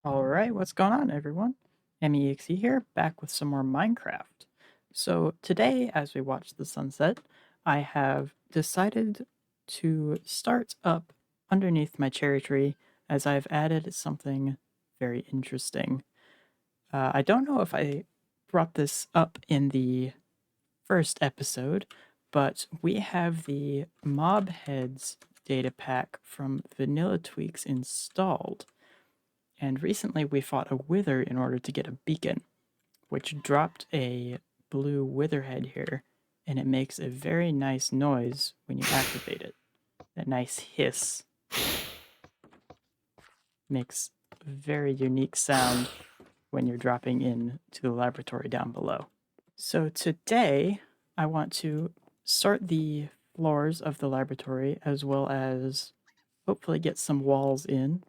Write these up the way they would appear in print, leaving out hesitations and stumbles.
Alright, what's going on, everyone? Emmy.exe here, back with some more Minecraft. So today, as we watch the sunset, I have decided to start up underneath my cherry tree as I've added something very interesting. I don't know if I brought this up in the first episode, but we have the Mob Heads data pack from Vanilla Tweaks installed. And recently we fought a wither in order to get a beacon, which dropped a blue wither head here, and it makes a very nice noise when you activate it. That nice hiss makes a very unique sound when you're dropping in to the laboratory down below. So today I want to start the floors of the laboratory as well as hopefully get some walls in.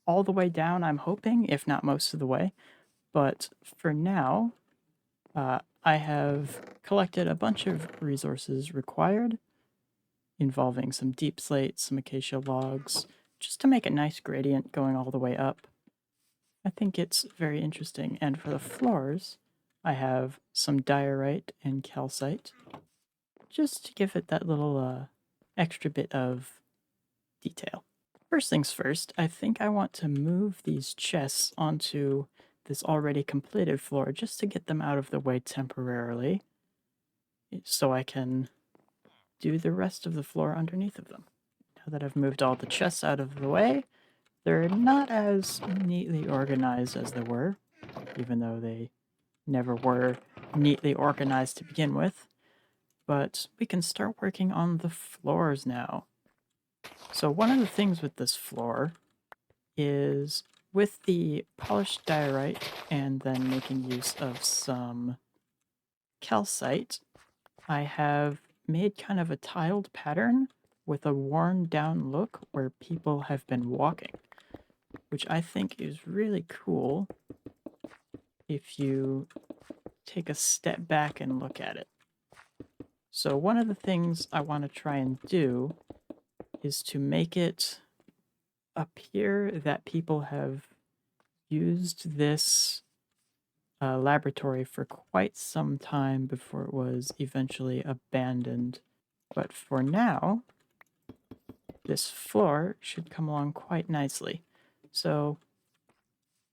All the way down, I'm hoping, if not most of the way. But for now, I have collected a bunch of resources required involving some deep slate, some acacia logs, just to make a nice gradient going all the way up. I think it's very interesting. And for the floors, I have some diorite and calcite, just to give it that little extra bit of detail. First things first, I think I want to move these chests onto this already completed floor just to get them out of the way temporarily so I can do the rest of the floor underneath of them. Now that I've moved all the chests out of the way, they're not as neatly organized as they were, even though they never were neatly organized to begin with. But we can start working on the floors now. So one of the things with this floor is with the polished diorite and then making use of some calcite, I have made kind of a tiled pattern with a worn down look where people have been walking, which I think is really cool if you take a step back and look at it. So one of the things I want to try and do is to make it appear that people have used this laboratory for quite some time before it was eventually abandoned. But for now, this floor should come along quite nicely. So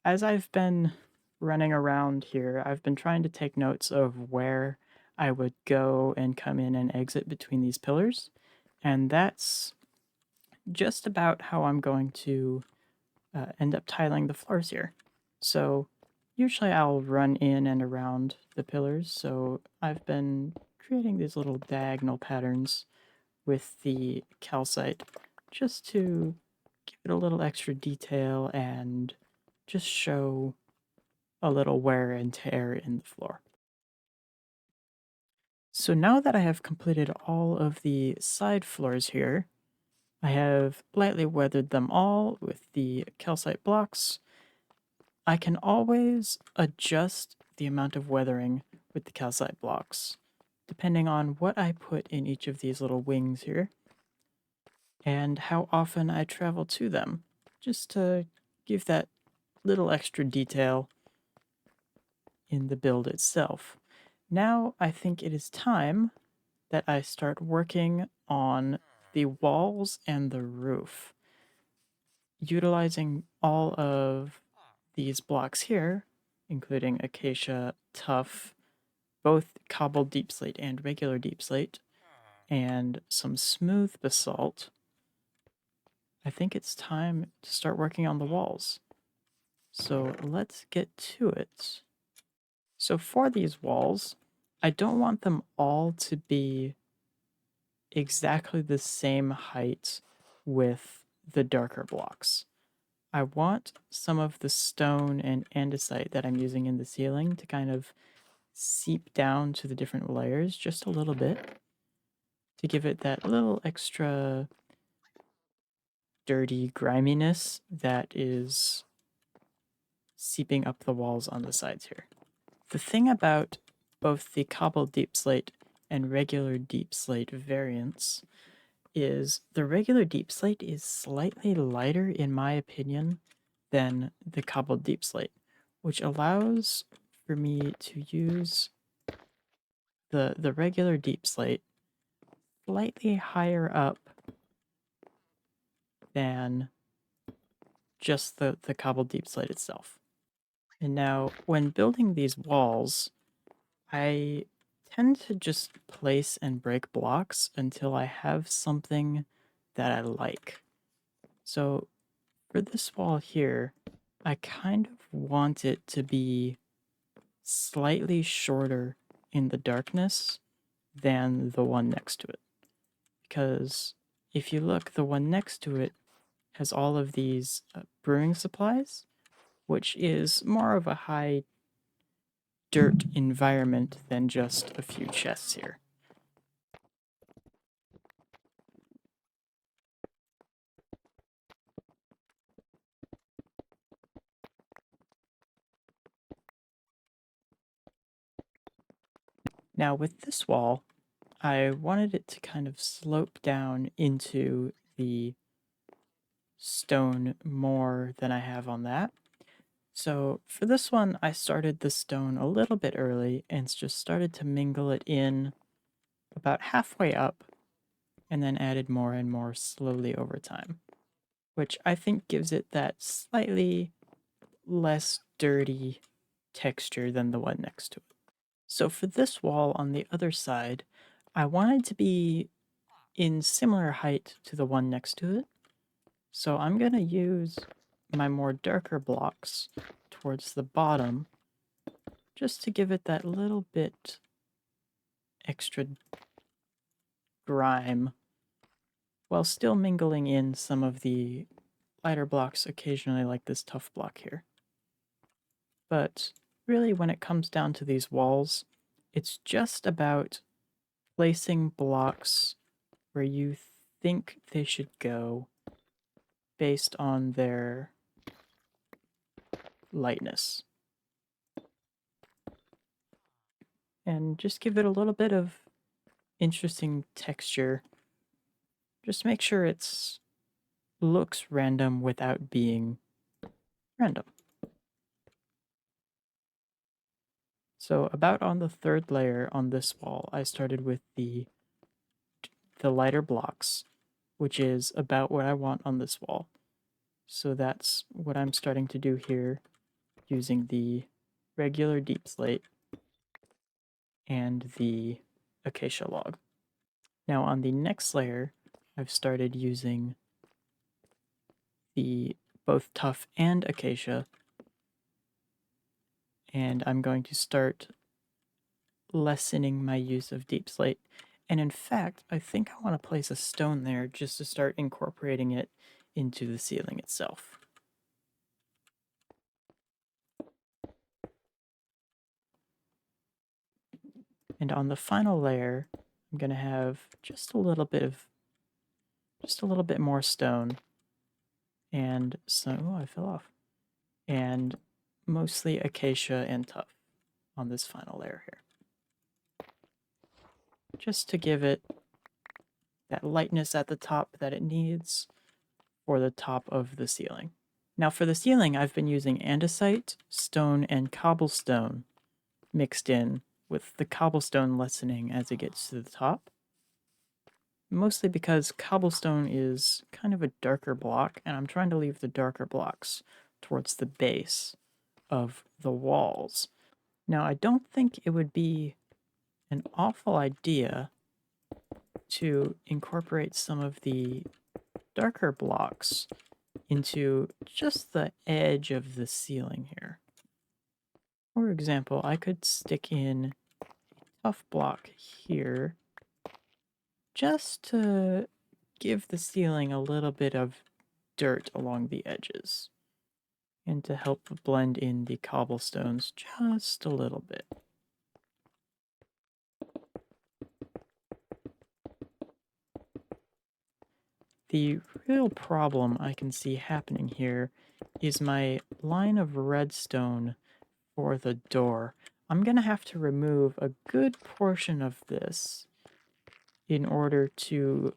as I've been running around here, I've been trying to take notes of where I would go and come in and exit between these pillars. And that's just about how I'm going to end up tiling the floors here. So usually I'll run in and around the pillars, so I've been creating these little diagonal patterns with the calcite just to give it a little extra detail and just show a little wear and tear in the floor. So now that I have completed all of the side floors here, I have lightly weathered them all with the calcite blocks. I can always adjust the amount of weathering with the calcite blocks, depending on what I put in each of these little wings here, and how often I travel to them, just to give that little extra detail in the build itself. Now I think it is time that I start working on the walls and the roof. Utilizing all of these blocks here, including acacia, tuff, both cobbled deep slate and regular deep slate, and some smooth basalt, I think it's time to start working on the walls. So let's get to it. So for these walls, I don't want them all to be exactly the same height with the darker blocks. I want some of the stone and andesite that I'm using in the ceiling to kind of seep down to the different layers just a little bit to give it that little extra dirty griminess that is seeping up the walls on the sides here. The thing about both the cobbled deep slate and regular deep slate variants is the regular deep slate is slightly lighter, in my opinion, than the cobbled deep slate, which allows for me to use the regular deep slate slightly higher up than just the cobbled deep slate itself. And now, when building these walls, I tend to just place and break blocks until I have something that I like. So for this wall here, I kind of want it to be slightly shorter in the darkness than the one next to it. Because if you look, the one next to it has all of these brewing supplies, which is more of a high dirt environment than just a few chests here. Now with this wall, I wanted it to kind of slope down into the stone more than I have on that. So for this one, I started the stone a little bit early and just started to mingle it in about halfway up and then added more and more slowly over time, which I think gives it that slightly less dirty texture than the one next to it. So for this wall on the other side, I wanted to be in similar height to the one next to it. So I'm going to use my more darker blocks towards the bottom just to give it that little bit extra grime while still mingling in some of the lighter blocks occasionally, like this tough block here. But really, when it comes down to these walls, it's just about placing blocks where you think they should go based on their lightness. And just give it a little bit of interesting texture. Just make sure it's looks random without being random. So about on the third layer on this wall, I started with the lighter blocks, which is about what I want on this wall. So that's what I'm starting to do here using the regular deep slate and the acacia log. Now on the next layer, I've started using the both tough and acacia, and I'm going to start lessening my use of deep slate. And in fact, I think I want to place a stone there just to start incorporating it into the ceiling itself. And on the final layer, I'm going to have just a little bit more stone and so, I fell off. And mostly acacia and tough on this final layer here. Just to give it that lightness at the top that it needs for the top of the ceiling. Now for the ceiling, I've been using andesite, stone, and cobblestone mixed in, with the cobblestone lessening as it gets to the top. Mostly because cobblestone is kind of a darker block, and I'm trying to leave the darker blocks towards the base of the walls. Now, I don't think it would be an awful idea to incorporate some of the darker blocks into just the edge of the ceiling here. For example, I could stick in a tough block here just to give the ceiling a little bit of dirt along the edges and to help blend in the cobblestones just a little bit. The real problem I can see happening here is my line of redstone for the door. I'm going to have to remove a good portion of this in order to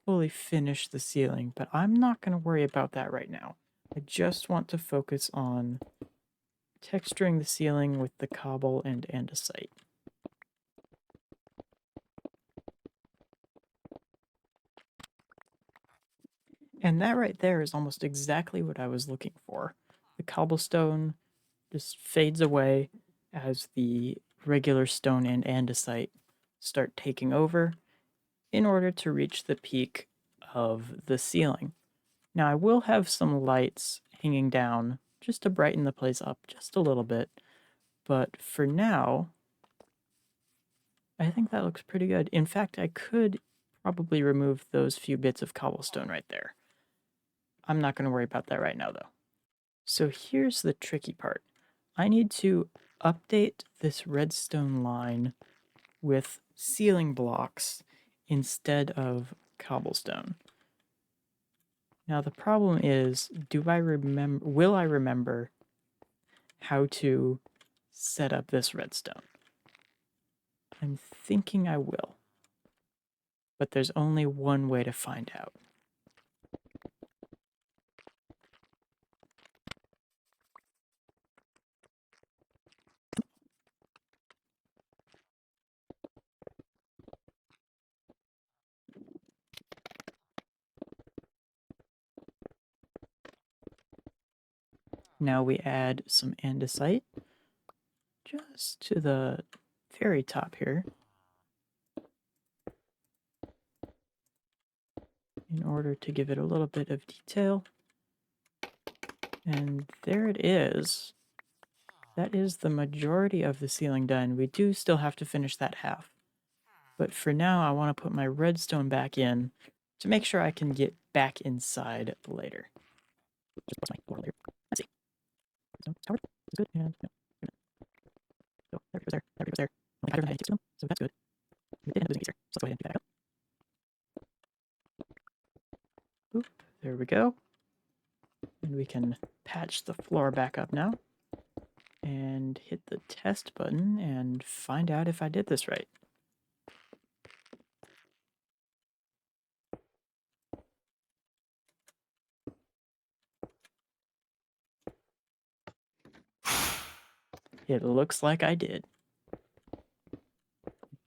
fully finish the ceiling, but I'm not going to worry about that right now. I just want to focus on texturing the ceiling with the cobble and andesite. And that right there is almost exactly what I was looking for. The cobblestone just fades away as the regular stone and andesite start taking over in order to reach the peak of the ceiling. Now I will have some lights hanging down just to brighten the place up just a little bit, but for now, I think that looks pretty good. In fact, I could probably remove those few bits of cobblestone right there. I'm not going to worry about that right now, though. So here's the tricky part. I need to update this redstone line with ceiling blocks instead of cobblestone. Now the problem is, will I remember how to set up this redstone? I'm thinking I will, but there's only one way to find out. Now we add some andesite just to the very top here in order to give it a little bit of detail. And there it is. That is the majority of the ceiling done. We do still have to finish that half. But for now, I want to put my redstone back in to make sure I can get back inside later. Just plus my floor layer. Let's see. So it's covered. It's good. And no. So there it goes there. There it goes there. Only higher than I need to them, so that's good. We did end up losing a piece there. So let's go ahead and do that back up. Oop, there we go. And we can patch the floor back up now. And hit the test button and find out if I did this right. It looks like I did.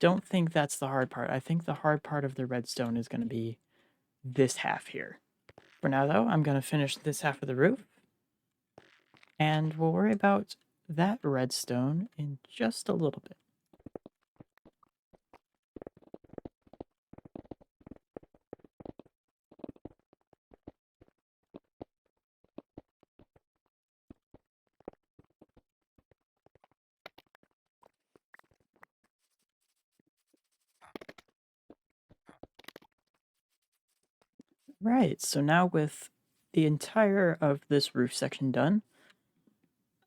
Don't think that's the hard part. I think the hard part of the redstone is going to be this half here. For now, though, I'm going to finish this half of the roof, and we'll worry about that redstone in just a little bit. Right, so now with the entire of this roof section done,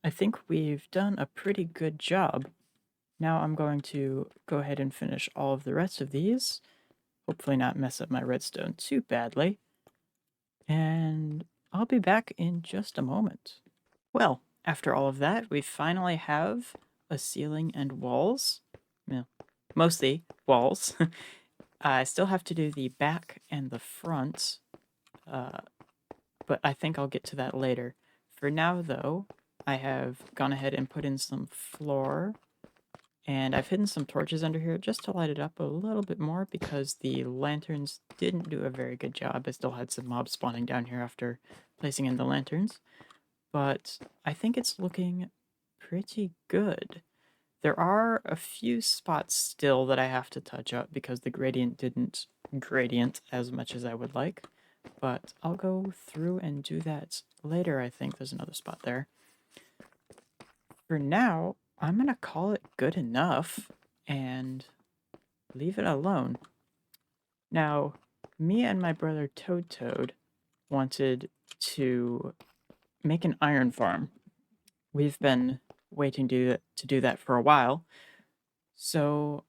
I think we've done a pretty good job. Now I'm going to go ahead and finish all of the rest of these, hopefully not mess up my redstone too badly, and I'll be back in just a moment. Well, after all of that, we finally have a ceiling and walls. Well, mostly walls. I still have to do the back and the front, but I think I'll get to that later. For now, though, I have gone ahead and put in some floor, and I've hidden some torches under here just to light it up a little bit more because the lanterns didn't do a very good job. I still had some mobs spawning down here after placing in the lanterns, but I think it's looking pretty good. There are a few spots still that I have to touch up because the gradient didn't gradient as much as I would like, but I'll go through and do that later. I think there's another spot there. For now, I'm going to call it good enough and leave it alone. Now, me and my brother ToedToad wanted to make an iron farm. We've been waiting to do that for a while, so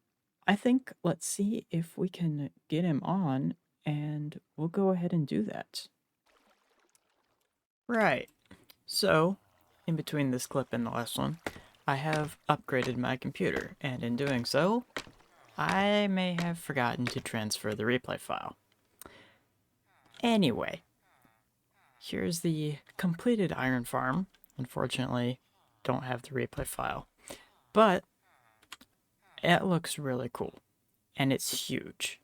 I think let's see if we can get him on, and we'll go ahead and do that. Right, so in between this clip and the last one, I have upgraded my computer, and in doing so, I may have forgotten to transfer the replay file. Anyway, Here's the completed iron farm. Unfortunately, don't have the replay file, but it looks really cool and it's huge.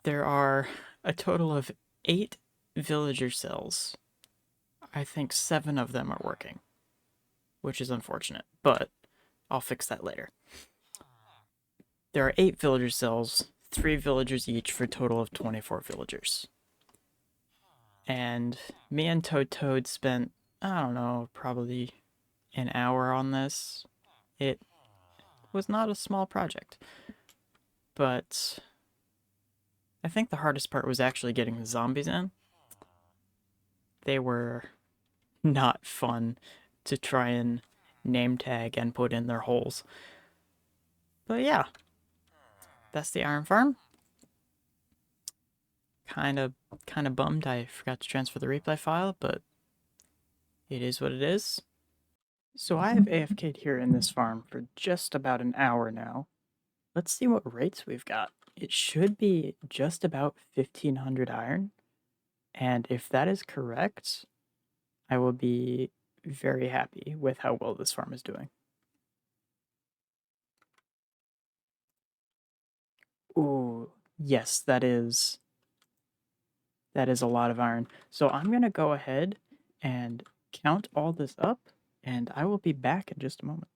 There are a total of 8 villager cells. I think 7 of them are working, which is unfortunate, but I'll fix that later. There are 8 villager cells, 3 villagers each for a total of 24 villagers. And me and ToedToad spent, I don't know, probably an hour on this. It was not a small project, but I think the hardest part was actually getting the zombies in. They were not fun to try and name tag and put in their holes. But yeah, that's the iron farm. Kind of bummed I forgot to transfer the replay file, but it is what it is. So I have AFK'd here in this farm for just about an hour now. Let's see what rates we've got. It should be just about 1500 iron. And if that is correct, I will be very happy with how well this farm is doing. Ooh, yes, that is a lot of iron. So I'm going to go ahead and count all this up, and I will be back in just a moment.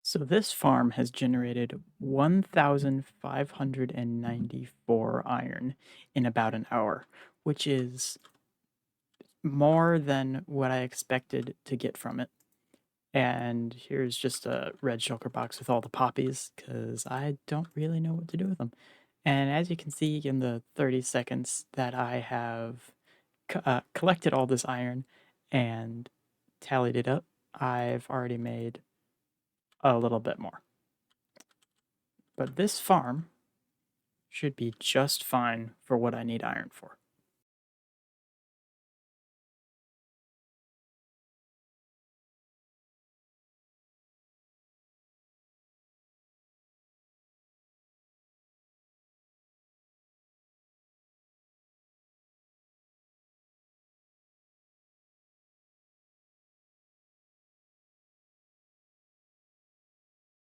So this farm has generated 1,594 iron in about an hour, which is more than what I expected to get from it. And here's just a red shulker box with all the poppies, because I don't really know what to do with them. And as you can see in the 30 seconds that I have collected all this iron and tallied it up, I've already made a little bit more. But this farm should be just fine for what I need iron for.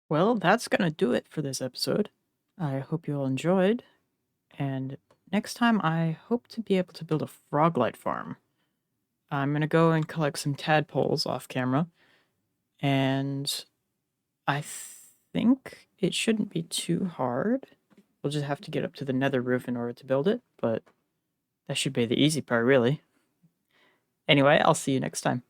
Well, that's going to do it for this episode. I hope you all enjoyed, and next time I hope to be able to build a froglight farm. I'm going to go and collect some tadpoles off camera, and I think it shouldn't be too hard. We'll just have to get up to the nether roof in order to build it, but that should be the easy part, really. Anyway, I'll see you next time.